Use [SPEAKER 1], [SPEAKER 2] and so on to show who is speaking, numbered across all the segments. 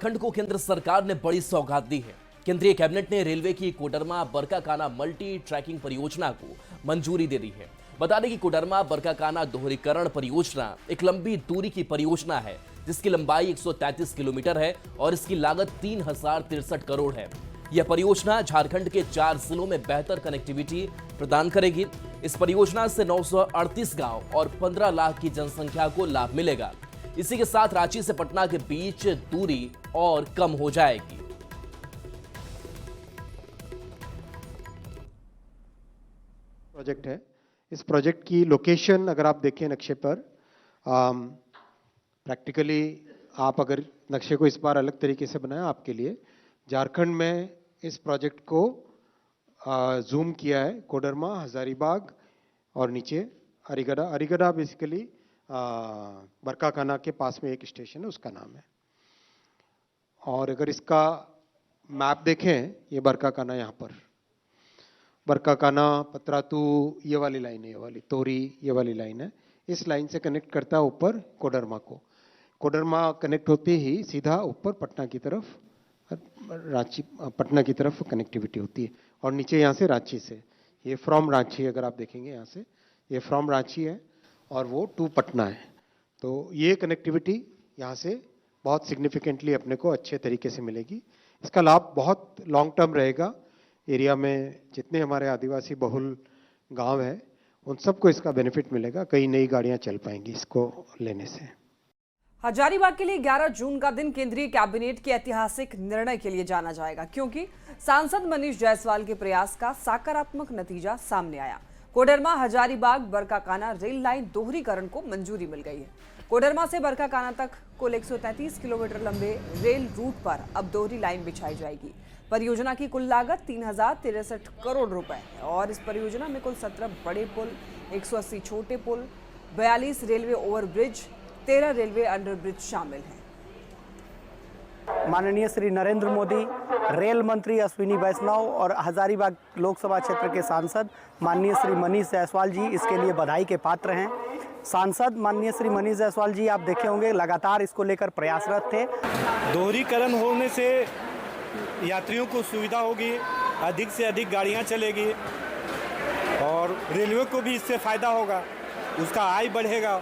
[SPEAKER 1] झारखंड को केंद्र सरकार ने बड़ी सौगात दी है। केंद्रीय कैबिनेट ने रेलवे की कोडरमा बरकाकाना मल्टी ट्रैकिंग परियोजना को मंजूरी दे दी है। बता दें कि कोडरमा बरकाकाना दोहरीकरण परियोजना एक लंबी दूरी की परियोजना है जिसकी लंबाई 133 किलोमीटर है और इसकी लागत 3063 करोड़ है। यह परियोजना झारखंड के 4 जिलों में बेहतर कनेक्टिविटी प्रदान करेगी। इस परियोजना से 938 गांव और 15 लाख की जनसंख्या को लाभ मिलेगा। इसी के साथ रांची से पटना के बीच दूरी और कम हो जाएगी।
[SPEAKER 2] प्रोजेक्ट है। इस प्रोजेक्ट की लोकेशन अगर आप देखें नक्शे पर, प्रैक्टिकली आप अगर नक्शे को इस बार अलग तरीके से बनाया आपके लिए, झारखंड में इस प्रोजेक्ट को जूम किया है। कोडरमा, हजारीबाग और नीचे अरीगढ़ा। अरीगढ़ा बेसिकली बरकाकाना के पास में एक स्टेशन है, उसका नाम है। और अगर इसका मैप देखें, ये बरकाकाना, यहाँ पर बरकाकाना, पतरातू, ये वाली लाइन है, ये वाली तोरी, ये वाली लाइन है। इस लाइन से कनेक्ट करता है ऊपर कोडरमा को। कोडरमा कनेक्ट होते ही सीधा ऊपर पटना की तरफ, रांची पटना की तरफ कनेक्टिविटी होती है। और नीचे यहाँ से रांची से, ये फ्रॉम रांची, अगर आप देखेंगे यहाँ से, ये फ्रॉम रांची है और वो टू पटना है। तो ये कनेक्टिविटी यहाँ से बहुत सिग्निफिकेंटली अपने को अच्छे तरीके से मिलेगी। इसका लाभ बहुत लॉन्ग टर्म रहेगा। एरिया में जितने हमारे आदिवासी बहुल गांव है उन सबको इसका बेनिफिट मिलेगा। कई नई गाड़ियां चल पाएंगी इसको लेने से।
[SPEAKER 3] हजारीबाग के लिए 11 जून का दिन केंद्रीय कैबिनेट के ऐतिहासिक निर्णय के लिए जाना जाएगा, क्योंकि सांसद मनीष जायसवाल के प्रयास का सकारात्मक नतीजा सामने आया। कोडरमा हजारीबाग बरकाकाना रेल लाइन दोहरीकरण को मंजूरी मिल गई है। कोडरमा से बरकाकाना तक कुल 133 किलोमीटर लंबे रेल रूट पर अब दोहरी लाइन बिछाई जाएगी। परियोजना की कुल लागत 3063 करोड़ रुपए है और इस परियोजना में कुल 17 बड़े पुल, 180 छोटे पुल, 42 रेलवे ओवरब्रिज, 13 रेलवे अंडरब्रिज शामिल हैं।
[SPEAKER 4] माननीय श्री नरेंद्र मोदी, रेल मंत्री अश्विनी वैष्णव और हजारीबाग लोकसभा क्षेत्र के सांसद माननीय श्री मनीष जायसवाल जी इसके लिए बधाई के पात्र हैं। सांसद माननीय श्री मनीष जायसवाल जी, आप देखे होंगे, लगातार इसको लेकर प्रयासरत थे।
[SPEAKER 5] दोहरीकरण होने से यात्रियों को सुविधा होगी, अधिक से अधिक गाड़ियां चलेगी और रेलवे को भी इससे फायदा होगा, उसका आय बढ़ेगा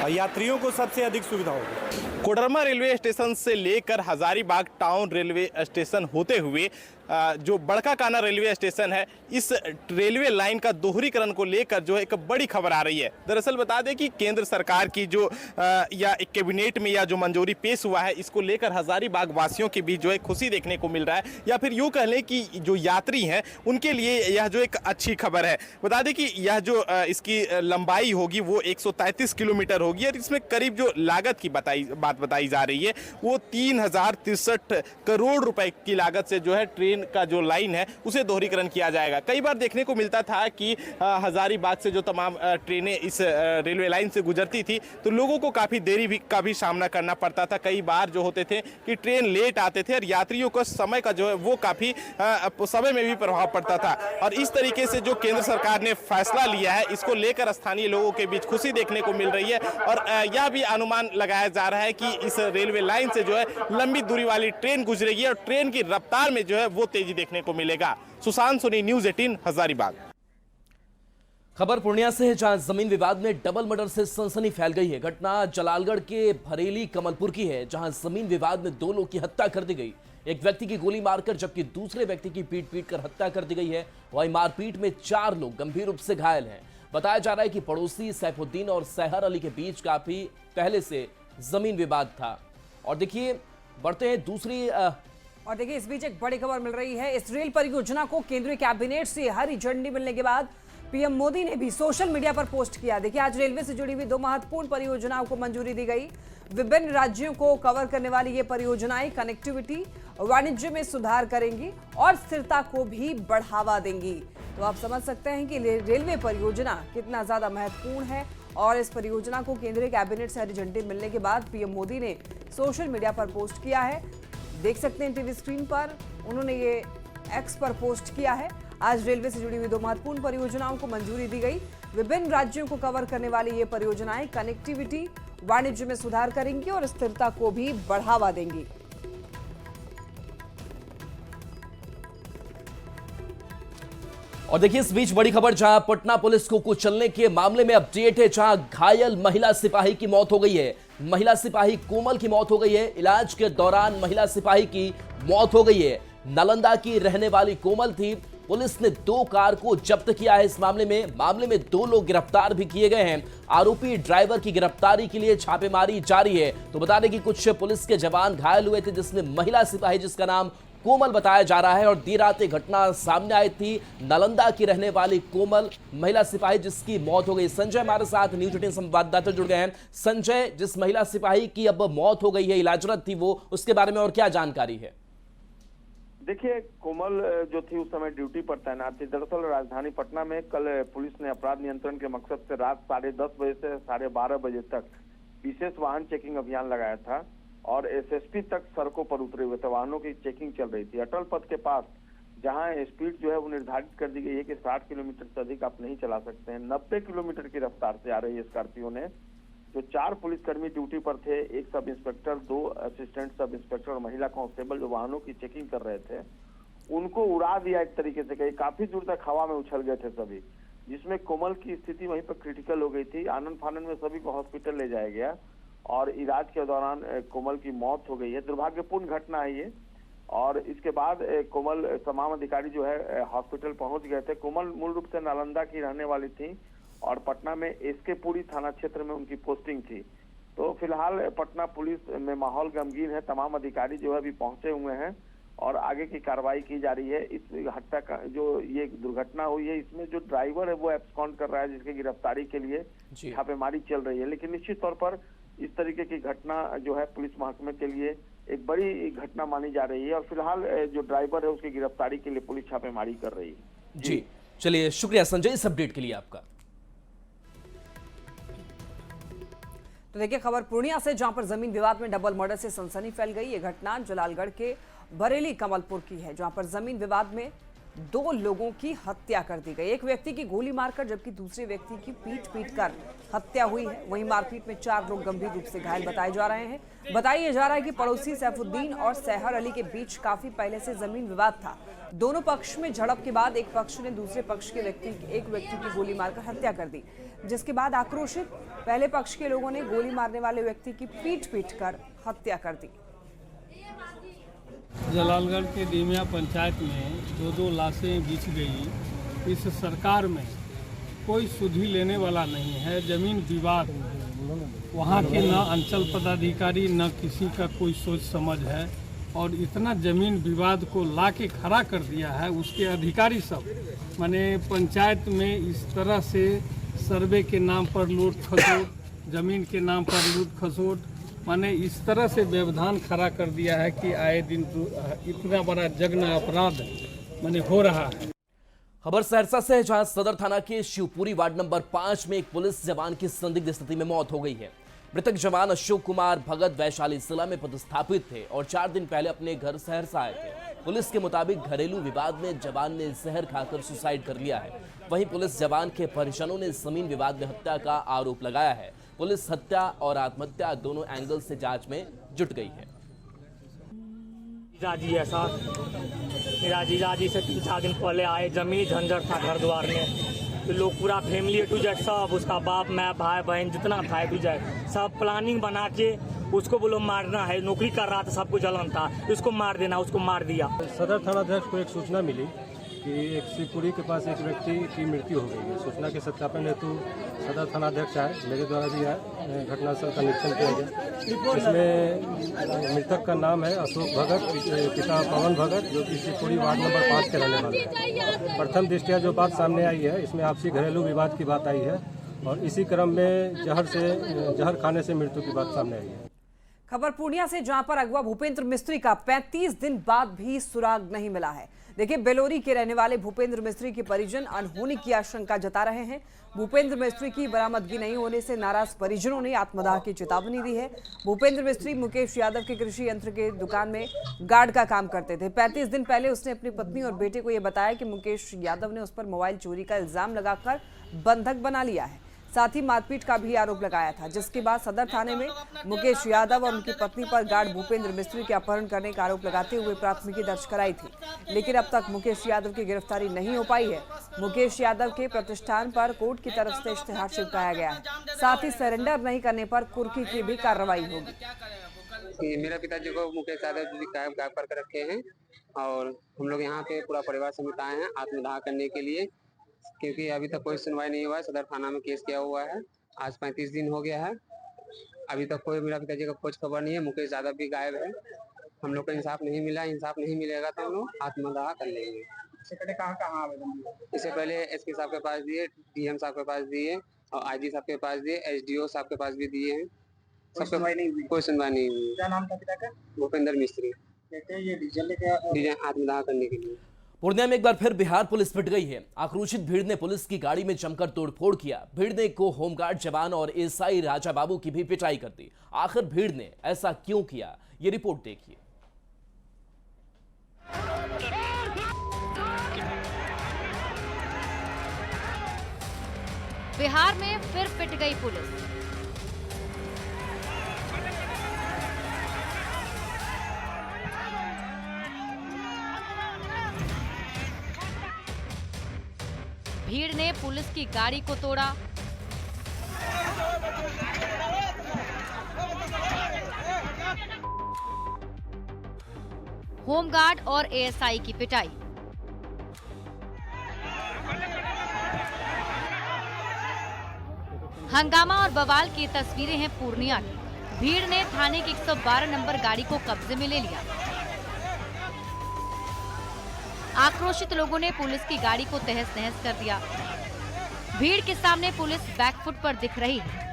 [SPEAKER 5] और यात्रियों को सबसे अधिक सुविधा होगी।
[SPEAKER 6] कोडरमा रेलवे स्टेशन से लेकर हजारीबाग टाउन रेलवे स्टेशन होते हुए जो बरकाकाना रेलवे स्टेशन है, इस रेलवे लाइन का दोहरीकरण को लेकर जो है एक बड़ी खबर आ रही है। दरअसल बता दें कि केंद्र सरकार की जो या एक कैबिनेट में या जो मंजूरी पेश हुआ है, इसको लेकर हजारीबाग वासियों के बीच जो है खुशी देखने को मिल रहा है, या फिर यूँ कह लें कि जो यात्री हैं उनके लिए यह जो एक अच्छी खबर है। बता दें कि यह जो इसकी लंबाई होगी वो 133 किलोमीटर होगी और इसमें करीब जो लागत की बात बताई जा रही है वो 3063 करोड़ रुपए की लागत से जो है ट्रेन का जो लाइन है उसे दोहरीकरण किया जाएगा। कई बार देखने को मिलता था कि हजारीबाग से जो तमाम ट्रेनें इस रेलवे लाइन से गुजरती थी तो लोगों को काफ़ी देरी का भी सामना करना पड़ता था। कई बार जो होते थे कि ट्रेन लेट आते थे और यात्रियों को समय का जो है वो काफ़ी समय में भी प्रभाव पड़ता था। और इस तरीके से जो केंद्र सरकार ने फैसला लिया है, इसको लेकर स्थानीय लोगों के बीच खुशी देखने को मिल रही है और यह भी अनुमान लगाया जा रहा है कि इस रेलवे लाइन से जो है लंबी दूरी वाली ट्रेन गुजरेगी और ट्रेन की रफ्तार में जो है वो तेजी देखने को मिलेगा। सुशांत सोनी, न्यूज़ 18 हजारीबाग।
[SPEAKER 1] खबर पूर्णिया से है, जहां जमीन विवाद में डबल मर्डर से सनसनी फैल गई है। घटना जलालगढ़ के भरेली कमलपुर की है, जहां जमीन विवाद में 2 लोग की हत्या कर दी गई। एक व्यक्ति की गोली मारकर जबकि दूसरे व्यक्ति की पीट कर हत्या कर दी गई है। वहीं मारपीट में 4 लोग गंभीर रूप से घायल हैं। बताया जा रहा है कि पड़ोसी सैफुद्दीन और सहर अली के बीच काफी पहले से जमीन विवाद था। और देखिए, बढ़ते हैं दूसरी
[SPEAKER 3] और देखिए, इस बीच एक बड़ी खबर मिल रही है। इस रेल परियोजना को केंद्रीय कैबिनेट से हरी झंडी मिलने के बाद पीएम मोदी ने भी सोशल मीडिया पर पोस्ट किया। देखिए, आज रेलवे से जुड़ी हुई 2 महत्वपूर्ण परियोजनाओं को मंजूरी दी गई। विभिन्न राज्यों को कवर करने वाली ये परियोजनाएं कनेक्टिविटी, वाणिज्य में सुधार करेंगी और स्थिरता को भी बढ़ावा देंगी। तो आप समझ सकते हैं कि रेलवे परियोजना कितना ज्यादा महत्वपूर्ण है। और इस परियोजना को केंद्रीय कैबिनेट से हरी झंडी मिलने के बाद पीएम मोदी ने सोशल मीडिया पर पोस्ट किया है। देख सकते हैं टीवी स्क्रीन पर, उन्होंने ये एक्स पर पोस्ट किया है। आज रेलवे से जुड़ी हुई 2 महत्वपूर्ण परियोजनाओं को मंजूरी दी गई। विभिन्न राज्यों को कवर करने वाली ये परियोजनाएं कनेक्टिविटी, वाणिज्य में सुधार करेंगी और स्थिरता को भी बढ़ावा देंगी।
[SPEAKER 1] और देखिए इस बीच बड़ी खबर, जहां पटना पुलिस को कुचलने के मामले में अपडेट है, जहां घायल महिला सिपाही की मौत हो गई है। महिला सिपाही कोमल की मौत हो गई है। इलाज के दौरान महिला सिपाही की मौत हो गई है। नालंदा की रहने वाली कोमल थी। पुलिस ने 2 कार को जब्त किया है। इस मामले में 2 लोग गिरफ्तार भी किए गए हैं। आरोपी ड्राइवर की गिरफ्तारी के लिए छापेमारी जारी है। तो बता दें कि कुछ पुलिस के जवान घायल हुए थे, जिसमें महिला सिपाही जिसका नाम कोमल बताया जा रहा है। और देर रात एक घटना सामने आई थी, नालंदा की रहने वाली कोमल महिला सिपाही जिसकी मौत हो गई। संजय हमारे साथ न्यूज 18 संवाददाता जुड़ गए हैं। संजय, जिस महिला सिपाही की अब मौत हो गई है, इलाजरत थी वो, उसके बारे में और क्या जानकारी है?
[SPEAKER 7] देखिए, कोमल जो थी उस समय ड्यूटी पर तैनात थी। दरअसल राजधानी पटना में कल पुलिस ने अपराध नियंत्रण के मकसद से रात 10:30 बजे से 12:30 बजे तक विशेष वाहन चेकिंग अभियान लगाया था और एसएसपी तक सड़कों पर उतरे हुए थे। वाहनों की चेकिंग चल रही थी। अटल पथ के पास जहां स्पीड जो है वो निर्धारित कर दी गई है कि 60 किलोमीटर से अधिक आप नहीं चला सकते हैं, 90 किलोमीटर की रफ्तार से आ रही है स्कॉर्पियो ने। जो 4 पुलिसकर्मी ड्यूटी पर थे, 1 sub inspector, 2 assistant sub inspector और महिला कांस्टेबल जो वाहनों की चेकिंग कर रहे थे, उनको उड़ा दिया एक तरीके से। कहीं काफी दूर तक हवा में उछल गए थे सभी, जिसमें कोमल की स्थिति वहीं पर क्रिटिकल हो गई थी। आनंद फानंद में सभी को हॉस्पिटल ले जाया गया और इलाज के दौरान कोमल की मौत हो गई है। दुर्भाग्यपूर्ण घटना है ये। और इसके बाद कोमल, तमाम अधिकारी जो है हॉस्पिटल पहुंच गए थे। कोमल मूल रूप से नालंदा की रहने वाली थी और पटना में एसके पुरी थाना क्षेत्र में उनकी पोस्टिंग थी। तो फिलहाल पटना पुलिस में माहौल गमगीन है। तमाम अधिकारी जो है अभी पहुंचे हुए हैं और आगे की कार्रवाई की जा रही है। इस हत्या का जो ये दुर्घटना हुई है, इसमें जो ड्राइवर है वो एब्सकॉन्ड कर रहा है, जिसकी गिरफ्तारी के लिए छापेमारी चल रही है। लेकिन निश्चित तौर पर इस तरीके की घटना जो है पुलिस महकमे के लिए एक बड़ी घटना मानी जा रही है और फिलहाल जो ड्राइवर है उसकी गिरफ्तारी के लिए पुलिस छापेमारी कर रही है।
[SPEAKER 1] जी चलिए, शुक्रिया संजय इस अपडेट के लिए आपका।
[SPEAKER 3] तो देखिए खबर पूर्णिया से, जहां पर जमीन विवाद में डबल मर्डर से सनसनी फैल गई। ये घटना जलालगढ़ के बरेली कमलपुर की है, जहां पर जमीन विवाद में 2 लोगों की हत्या कर दी गई। एक व्यक्ति की गोली मारकर जबकि दूसरे व्यक्ति की पीट कर हत्या हुई है। वहीं मारपीट में 4 लोग गंभीर रूप से घायल बताए जा रहे हैं। बताया जा रहा है कि पड़ोसी सैफुद्दीन और सहर अली के बीच काफी पहले से जमीन विवाद था। दोनों पक्ष में झड़प के बाद एक पक्ष ने दूसरे पक्ष के एक व्यक्ति की गोली मारकर हत्या कर दी, जिसके बाद आक्रोशित पहले पक्ष के लोगों ने गोली मारने वाले व्यक्ति की पीट कर हत्या कर दी।
[SPEAKER 8] जलालगढ़ के डीमिया पंचायत में 2 लाशें बिछ गई। इस सरकार में कोई सुधि लेने वाला नहीं है। जमीन विवाद, वहाँ के न अंचल पदाधिकारी न किसी का कोई सोच समझ है और इतना जमीन विवाद को ला के खड़ा कर दिया है। उसके अधिकारी सब माने पंचायत में इस तरह से सर्वे के नाम पर लूट खसोट, जमीन के नाम पर लूट खसोट, माने इस तरह से व्यवधान खड़ा कर दिया है कि आए दिन इतना बड़ा जघन्य अपराध माने हो रहा है।
[SPEAKER 1] खबर सहरसा से है, जहां सदर थाना के शिवपुरी वार्ड नंबर 5 में एक पुलिस जवान की संदिग्ध स्थिति में मौत हो गई है। मृतक जवान अशोक कुमार भगत वैशाली जिला में पदस्थापित थे और 4 दिन पहले अपने घर सहरसा आए थे। पुलिस के मुताबिक घरेलू विवाद में जवान ने जहर खाकर सुसाइड कर लिया है। वहीं पुलिस जवान के परिजनों ने जमीन विवाद में हत्या का आरोप लगाया है। पुलिस हत्या और आत्महत्या दोनों एंगल से जांच में जुट गई है।
[SPEAKER 9] जीजाजी है साहब, मेरा जीजाजी से 3-4 दिन पहले आए। जमीन झंझट था घर द्वार में, तो लोग पूरा फैमिली टू जेड सब, उसका बाप मैं भाई बहन जितना था टू जेड सब प्लानिंग बना के उसको बोलो मारना है। नौकरी कर रहा था, सबको जलन था, उसको मार देना, उसको मार दिया।
[SPEAKER 10] सदर थानाध्यक्ष को एक सूचना मिली कि एक शिवपुरी के पास एक व्यक्ति की मृत्यु हो गई है। सूचना के सत्यापन हेतु सदर थानाध्यक्ष आए, मेरे द्वारा भी आए, घटनास्थल का निरीक्षण किया गया। इसमें मृतक का नाम है अशोक भगत, पिता पवन भगत, जो कि शिवपुरी वार्ड नंबर 5 के रहने वाले हैं। प्रथम दृष्टया जो बात सामने आई है, इसमें आपसी घरेलू विवाद की बात आई है और इसी क्रम में जहर खाने से मृत्यु की बात सामने आई है।
[SPEAKER 3] खबर पूर्णिया से, जहां पर अगवा भूपेंद्र मिस्त्री का 35 दिन बाद भी सुराग नहीं मिला है। देखिए बेलोरी के रहने वाले भूपेंद्र मिस्त्री के परिजन अनहोनी की आशंका जता रहे हैं। भूपेंद्र मिस्त्री की बरामदगी नहीं होने से नाराज परिजनों ने आत्मदाह की चेतावनी दी है। भूपेंद्र मिस्त्री मुकेश यादव के कृषि यंत्र के दुकान में गार्ड का काम करते थे। 35 दिन पहले उसने अपनी पत्नी और बेटे को यह बताया कि मुकेश यादव ने उस पर मोबाइल चोरी का इल्जाम लगाकर बंधक बना लिया है। साथ ही मारपीट का भी आरोप लगाया था, जिसके बाद सदर थाने में मुकेश यादव और उनकी पत्नी पर गार्ड भूपेंद्र मिस्त्री के अपहरण करने का आरोप लगाते हुए प्राथमिकी दर्ज कराई थी। लेकिन अब तक मुकेश यादव की गिरफ्तारी नहीं हो पाई है। मुकेश यादव के प्रतिष्ठान पर कोर्ट की तरफ से इश्तेहार चिपकाया गया है। साथ ही सरेंडर नहीं करने पर कुर्की की भी कार्रवाई होगी।
[SPEAKER 11] मेरा पिताजी को मुकेश यादव जी गायब कर रखे हैं और हम लोग यहाँ पे पूरा परिवार समेत आए हैं आत्मदाह करने के लिए, क्योंकि अभी तक कोई सुनवाई नहीं हुआ है। सदर थाना में केस किया हुआ है, आज 35 दिन हो गया है, अभी तक कोई मेरा पिताजी का खोज खबर नहीं है। मुकेश यादव भी गायब है, हम लोग को इंसाफ नहीं मिला। इंसाफ नहीं मिलेगा तो हम लोग आत्मदाह कर लेंगे। इससे पहले कहाँ आवेदन दिए? इससे पहले एसपी साहब के पास दिए, डीएम साहब के पास दिए और आईजी साहब के पास दिए, एसडीओ साहब के पास भी दिए हैं। कोई सुनवाई नहीं हुई। क्या नाम था पिता का? भूपेंद्र मिस्त्री। ये डीजल आत्मदाह करने के लिए।
[SPEAKER 1] पूर्णिया में एक बार फिर बिहार पुलिस पिट गई है। आक्रोशित भीड़ ने पुलिस की गाड़ी में जमकर तोड़फोड़ किया। भीड़ ने को होमगार्ड जवान और एएसआई राजा बाबू की भी पिटाई कर दी। आखिर भीड़ ने ऐसा क्यों किया, ये रिपोर्ट देखिए।
[SPEAKER 12] बिहार में फिर पिट गई पुलिस। भीड़ ने पुलिस की गाड़ी को तोड़ा। होमगार्ड और एएसआई की पिटाई। हंगामा और बवाल की तस्वीरें हैं पूर्णिया की। भीड़ ने थाने की 112 नंबर गाड़ी को कब्जे में ले लिया। आक्रोशित लोगों ने पुलिस की गाड़ी को तहस नहस कर दिया। भीड़ के सामने पुलिस बैकफुट पर दिख रही है।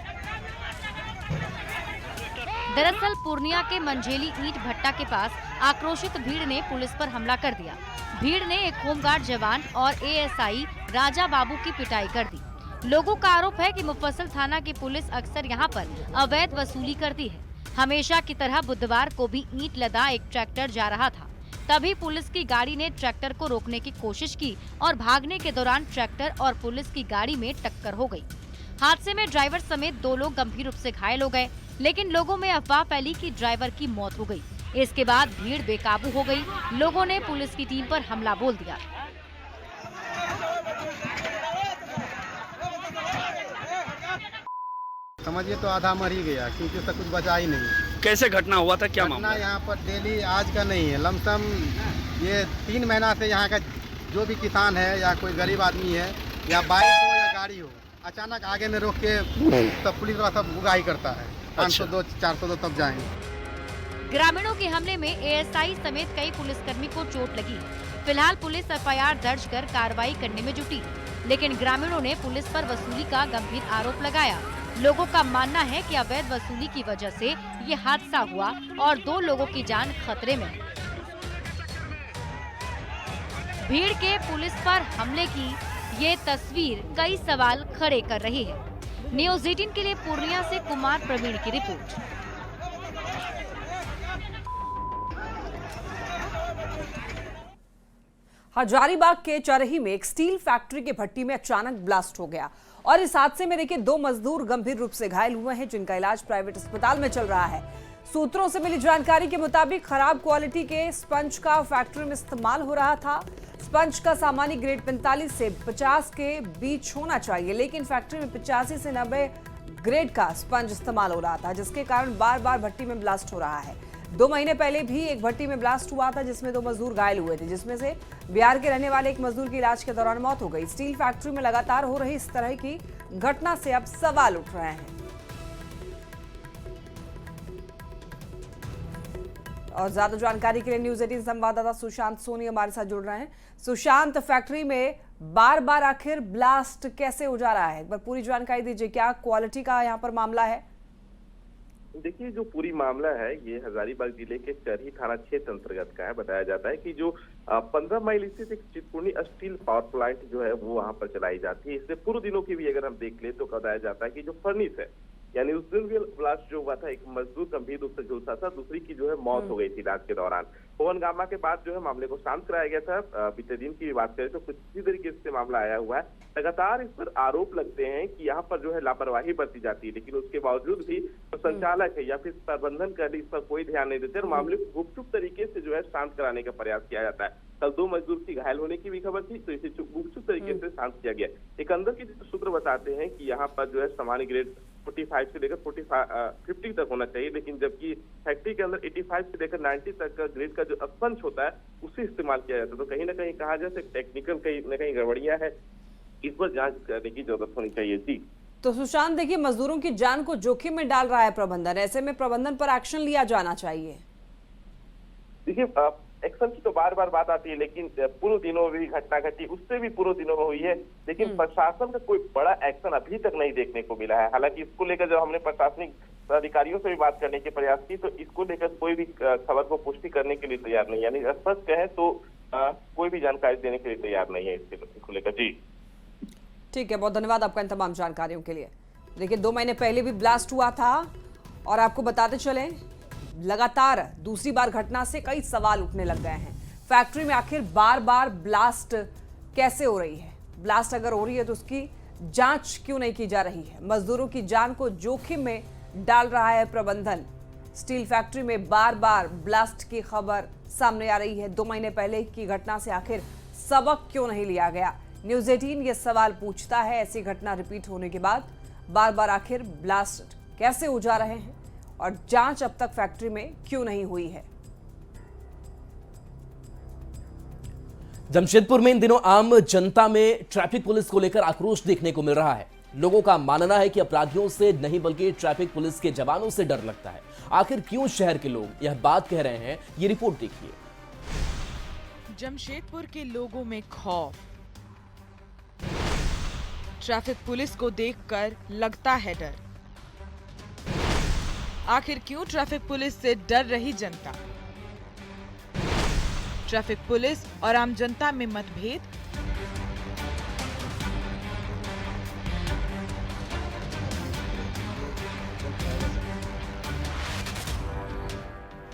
[SPEAKER 12] दरअसल पूर्णिया के मंझेली ईंट भट्टा के पास आक्रोशित भीड़ ने पुलिस पर हमला कर दिया। भीड़ ने एक होमगार्ड जवान और एएसआई राजा बाबू की पिटाई कर दी। लोगों का आरोप है कि मुफस्सिल थाना की पुलिस अक्सर यहां पर अवैध वसूली करती है। हमेशा की तरह बुधवार को भी ईंट लदा एक ट्रैक्टर जा रहा था, तभी पुलिस की गाड़ी ने ट्रैक्टर को रोकने की कोशिश की और भागने के दौरान ट्रैक्टर और पुलिस की गाड़ी में टक्कर हो गई। हादसे में ड्राइवर समेत 2 लोग गंभीर रूप से घायल हो गए, लेकिन लोगों में अफवाह फैली कि ड्राइवर की मौत हो गई। इसके बाद भीड़ बेकाबू हो गई। लोगों ने पुलिस की टीम पर हमला बोल दिया।
[SPEAKER 13] समझिए तो आधा मर ही गया, क्योंकि उसका कुछ बचा ही नहीं।
[SPEAKER 14] कैसे घटना हुआ था, क्या मामला?
[SPEAKER 13] यहाँ पर डेली आज का नहीं है, लमसम ये 3 महीना से यहाँ का जो भी किसान है या कोई गरीब आदमी है या बाइक हो या गाड़ी हो, अचानक आगे में रोक के तब पुलिस वाला सब उगाही करता है। 502 402 तब जाएंगे।
[SPEAKER 12] ग्रामीणों के हमले में एएसआई समेत कई पुलिसकर्मी को चोट लगी। फिलहाल पुलिस एफआईआर दर्ज कर कार्रवाई करने में जुटी, लेकिन ग्रामीणों ने पुलिस पर वसूली का गंभीर आरोप लगाया। लोगों का मानना है कि अवैध वसूली की वजह से ये हादसा हुआ और 2 लोगों की जान खतरे में है। भीड़ के पुलिस पर हमले की ये तस्वीर कई सवाल खड़े कर रही है। न्यूज़ 18 के लिए पूर्णिया से कुमार प्रवीण की रिपोर्ट।
[SPEAKER 3] हजारीबाग के चरही में एक स्टील फैक्ट्री के भट्टी में अचानक ब्लास्ट हो गया और इस हादसे में देखिए 2 मजदूर गंभीर रूप से घायल हुए हैं, जिनका इलाज प्राइवेट अस्पताल में चल रहा है। सूत्रों से मिली जानकारी के मुताबिक खराब क्वालिटी के स्पंज का फैक्ट्री में इस्तेमाल हो रहा था। स्पंज का सामान्य ग्रेड 45 से 50 के बीच होना चाहिए, लेकिन फैक्ट्री में 85 से 90 ग्रेड का स्पंज इस्तेमाल हो रहा था, जिसके कारण बार बार भट्टी में ब्लास्ट हो रहा है। 2 महीने पहले भी एक भट्टी में ब्लास्ट हुआ था, जिसमें 2 मजदूर घायल हुए थे, जिसमें से बिहार के रहने वाले एक मजदूर की इलाज के दौरान मौत हो गई। स्टील फैक्ट्री में लगातार हो रही इस तरह की घटना से अब सवाल उठ रहे हैं। और ज्यादा जानकारी के लिए न्यूज़ 18 संवाददाता सुशांत सोनी हमारे साथ जुड़ रहे हैं। सुशांत, फैक्ट्री में बार बार आखिर ब्लास्ट कैसे हो जा रहा है, एक बार पूरी जानकारी दीजिए। क्या क्वालिटी का यहाँ पर मामला है?
[SPEAKER 15] देखिए, जो पूरी मामला है ये हजारीबाग जिले के चरही थाना क्षेत्र अंतर्गत का है। बताया जाता है कि जो 15 माइल स्थित एक चितपुर्णी स्टील पावर प्लांट जो है वो वहां पर चलाई जाती है। इससे पूर्व दिनों की भी अगर हम देख ले तो बताया जाता है कि जो फर्निश है यानी उस दिन भी ब्लास्ट जो हुआ था, एक मजदूर गंभीर रूप से झुलसा था, दूसरी की जो है मौत हो गई थी इलाज के दौरान। पवनगामा के बाद जो है मामले को शांत कराया गया था। बीते दिन की बात करें तो कुछ इसी तरीके से मामला आया हुआ है। लगातार इस पर आरोप लगते हैं कि यहाँ पर जो है लापरवाही बरती जाती है, लेकिन उसके बावजूद भी जो संचालक है या फिर प्रबंधन कर इस पर कोई ध्यान नहीं देते और मामले को गुपचुप तरीके से जो है शांत कराने का प्रयास किया जाता है। कल 2 मजदूर की घायल होने की भी खबर थी, तो इसे गुपचुप तरीके से शांत किया गया। एक अंदर के सूत्र बताते हैं कि यहाँ पर जो है सामान्य ग्रेड 45 से लेकर 50 तक होना चाहिए, लेकिन जबकि फैक्ट्री के अंदर 85 से लेकर 90 तक का ग्रेड का जो स्पंज होता है उसे इस्तेमाल किया जाता है। तो कहीं ना कहीं कहा जाए टेक्निकल कहीं ना कहीं गड़बड़ियां है, इस पर जांच करने की जरूरत होनी चाहिए। जी
[SPEAKER 3] तो सुशांत, देखिए मजदूरों की जान को जोखिम में डाल रहा है प्रबंधन, ऐसे में प्रबंधन पर एक्शन लिया जाना चाहिए।
[SPEAKER 15] देखिए एक्शन की तो बार बार बात आती है, लेकिन पूर्व दिनों में भी घटना घटी, उससे भी पूर्व दिनों में हुई है, लेकिन प्रशासन का कोई बड़ा एक्शन अभी तक नहीं देखने को मिला है। हालांकि इसको लेकर जब हमने प्रशासनिक अधिकारियों से भी बात करने के प्रयास की तो इसको लेकर कोई भी खबर को पुष्टि करने के लिए तैयार नहीं, यानी स्पष्ट कहें तो कोई भी जानकारी देने के लिए तैयार नहीं है इसको लेकर। जी
[SPEAKER 3] ठीक है, बहुत धन्यवाद आपका इन तमाम जानकारियों के लिए। देखिए 2 महीने पहले भी ब्लास्ट हुआ था और आपको बताते चले लगातार दूसरी बार घटना से कई सवाल उठने लग गए हैं। फैक्ट्री में आखिर बार बार ब्लास्ट कैसे हो रही है? ब्लास्ट अगर हो रही है तो उसकी जांच क्यों नहीं की जा रही है? मजदूरों की जान को जोखिम में डाल रहा है प्रबंधन। स्टील फैक्ट्री में बार बार ब्लास्ट की खबर सामने आ रही है। 2 महीने पहले की घटना से आखिर सबक क्यों नहीं लिया गया? न्यूज़ 18 ये सवाल पूछता है। ऐसी घटना रिपीट होने के बाद बार बार आखिर ब्लास्ट कैसे हो जा रहे हैं और जांच अब तक फैक्ट्री में क्यों नहीं हुई है?
[SPEAKER 1] जमशेदपुर में इन दिनों आम जनता में ट्रैफिक पुलिस को लेकर आक्रोश देखने को मिल रहा है। लोगों का मानना है कि अपराधियों से नहीं बल्कि ट्रैफिक पुलिस के जवानों से डर लगता है। आखिर क्यों शहर के लोग यह बात कह रहे हैं, ये रिपोर्ट देखिए।
[SPEAKER 14] जमशेदपुर के लोगों में खौफ, ट्रैफिक पुलिस को देखकर लगता है डर। आखिर क्यों ट्रैफिक पुलिस से डर रही जनता? ट्रैफिक पुलिस और आम जनता में मतभेद,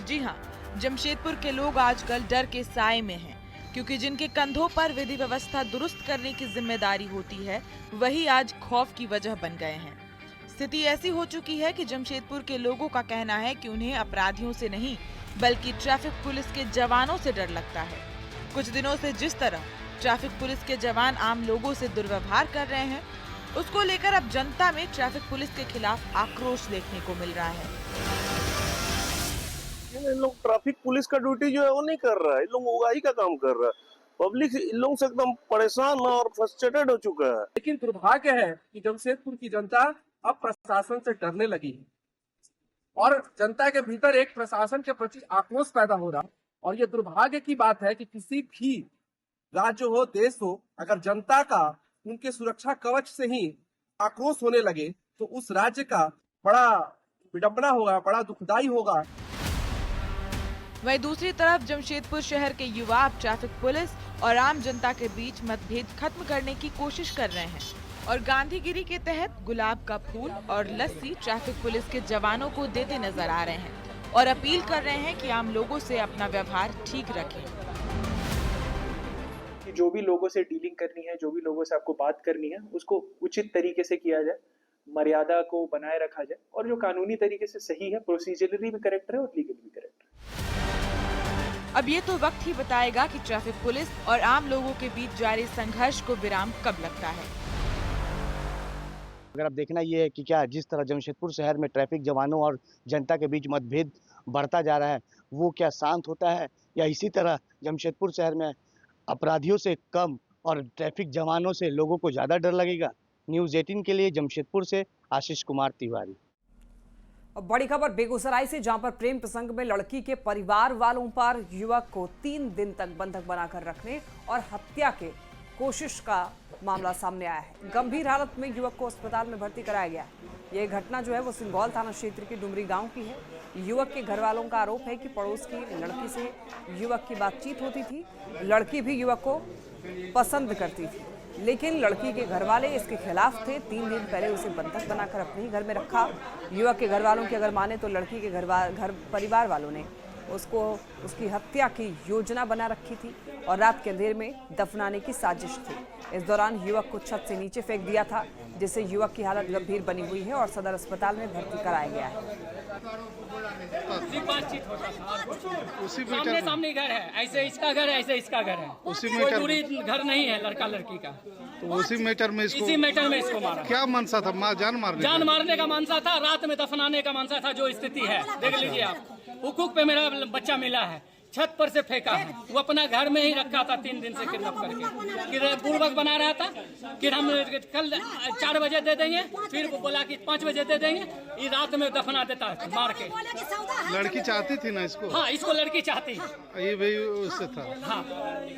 [SPEAKER 14] जी हां, जमशेदपुर के लोग आजकल डर के साए में हैं, क्योंकि जिनके कंधों पर विधि व्यवस्था दुरुस्त करने की जिम्मेदारी होती है वही आज खौफ की वजह बन गए हैं। स्थिति ऐसी हो चुकी है कि जमशेदपुर के लोगों का कहना है कि उन्हें अपराधियों से नहीं बल्कि ट्रैफिक पुलिस के जवानों से डर लगता है। कुछ दिनों से जिस तरह ट्रैफिक पुलिस के जवान आम लोगों से दुर्व्यवहार कर रहे हैं, उसको लेकर अब जनता में ट्रैफिक पुलिस के खिलाफ आक्रोश देखने को मिल रहा है।
[SPEAKER 16] इन लोग ट्रैफिक पुलिस का ड्यूटी जो है वो नहीं कर रहा है, इन लोग उगाही का काम कर रहा है। पब्लिक इन लोगों से एकदम परेशान और फ्रस्ट्रेटेड हो चुका है।
[SPEAKER 17] लेकिन दुर्भाग्य है कि जमशेदपुर की जनता अब प्रशासन से डरने लगी है और जनता के भीतर एक प्रशासन के प्रति आक्रोश पैदा हो रहा है। और ये दुर्भाग्य की बात है कि किसी भी राज्य हो, देश हो, अगर जनता का उनके सुरक्षा कवच से ही आक्रोश होने लगे तो उस राज्य का बड़ा विडंबना होगा, बड़ा दुखदाई होगा।
[SPEAKER 14] वहीं दूसरी तरफ जमशेदपुर शहर के युवा अब ट्रैफिक पुलिस और आम जनता के बीच मतभेद खत्म करने की कोशिश कर रहे हैं और गांधीगिरी के तहत गुलाब का फूल और लस्सी ट्रैफिक पुलिस के जवानों को देते नजर आ रहे हैं और अपील कर रहे हैं कि आम लोगों से अपना व्यवहार ठीक रखें।
[SPEAKER 18] जो भी लोगों से डीलिंग करनी है, जो भी लोगों से आपको बात करनी है, उसको उचित तरीके से किया जाए, मर्यादा को बनाए रखा जाए और जो कानूनी तरीके से सही है, प्रोसीजरली भी करेक्ट है और लीगली भी करेक्ट है।
[SPEAKER 14] अब ये तो वक्त ही बताएगा कि ट्रैफिक पुलिस और आम लोगों के बीच जारी संघर्ष को विराम कब लगता है।
[SPEAKER 19] अगर आप देखना ये है कि क्या जिस तरह जमशेदपुर शहर में ट्रैफिक जवानों और जनता के बीच मतभेद बढ़ता जा रहा है, वो क्या शांत होता है या इसी तरह जमशेदपुर शहर में अपराधियों से कम और ट्रैफिक जवानों से लोगों को ज़्यादा डर लगेगा। न्यूज़ 18 के लिए जमशेदपुर से आशीष कुमार तिवारी।
[SPEAKER 3] अब बड़ी खबर बेगूसराय से, जहां पर प्रेम प्रसंग में लड़की के परिवार वालों पर युवक को 3 दिन तक बंधक बनाकर रखने और हत्या के कोशिश का मामला सामने आया है। गंभीर हालत में युवक को अस्पताल में भर्ती कराया गया है। यह घटना जो है वो सिंगौल थाना क्षेत्र के डुमरी गांव की है। युवक के घर वालों का आरोप है कि पड़ोस की लड़की से युवक की बातचीत होती थी। लड़की भी युवक को पसंद करती थी। लेकिन लड़की के घर वाले इसके खिलाफ थे। 3 दिन पहले उसे बंधक बनाकर अपने ही घर में रखा। युवक के घर वालों की अगर माने तो लड़की के घर परिवार वालों ने उसकी हत्या की योजना बना रखी थी और रात के अंधेरे में दफनाने की साजिश थी। इस दौरान युवक को छत से नीचे फेंक दिया था, जिससे युवक की हालत गंभीर बनी हुई है और सदर अस्पताल में भर्ती कराया गया है।
[SPEAKER 20] बातचीत होता था, सामने घर है, ऐसे इसका घर है, ऐसे इसका घर है, कोई दूरी घर नहीं है लड़का लड़की का।
[SPEAKER 21] तो इसी मैटर में
[SPEAKER 20] इसको मारा।
[SPEAKER 21] क्या मनसा था? जान
[SPEAKER 20] मारने का मनसा था, रात में दफनाने का मनसा था। जो स्थिति है देख लीजिए आप। हुकूक पे मेरा बच्चा मिला है, छत पर से फेंका है। वो अपना घर में ही रखा था 3 दिन से किडनैप करके। कि पूर्वक बना रहा था कि हम कल 4 बजे दे देंगे, फिर वो बोला कि 5 बजे दे देंगे। ये रात में दफना देता है मार के।
[SPEAKER 21] लड़की चाहती थी ना इसको?
[SPEAKER 20] हाँ, इसको लड़की चाहती है।
[SPEAKER 21] ये भी उससे था?
[SPEAKER 20] हाँ,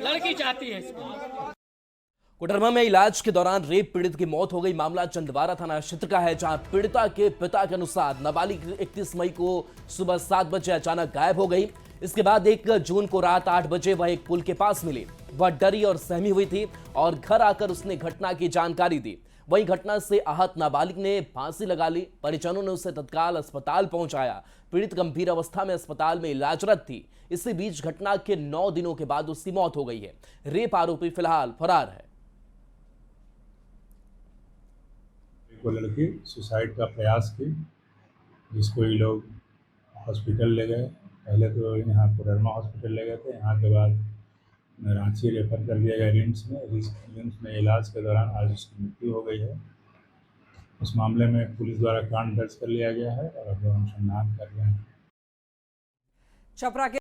[SPEAKER 20] लड़की चाहती है इसको।
[SPEAKER 1] कोडरमा में इलाज के दौरान रेप पीड़ित की मौत हो गई। मामला चंदवारा थाना क्षेत्र का है, जहां पीड़िता के पिता के अनुसार नाबालिग 31 मई को सुबह 7 बजे अचानक गायब हो गई। इसके बाद 1 जून को रात 8 बजे वह एक पुल के पास मिली। वह डरी और सहमी हुई थी और घर आकर उसने घटना की जानकारी दी। वहीं घटना से आहत नाबालिग ने फांसी लगा ली। परिजनों ने उसे तत्काल अस्पताल पहुंचाया। पीड़ित गंभीर अवस्था में अस्पताल में इलाजरत थी। इसी बीच घटना के 9 दिनों के बाद उसकी मौत हो गई है। रेप आरोपी फिलहाल फरार है।
[SPEAKER 22] को लड़की सुसाइड का प्रयास की, जिसको ये लोग हॉस्पिटल ले गए। पहले तो यहाँ कोडरमा हॉस्पिटल ले गए थे, यहाँ के बाद रांची रेफर कर दिया गया रिम्स में। रिम्स में इलाज के दौरान आज उसकी मृत्यु हो गई है। उस मामले में पुलिस द्वारा कांड दर्ज कर लिया गया है और अब अनुसंधान कर रहे हैं।
[SPEAKER 3] छपरा के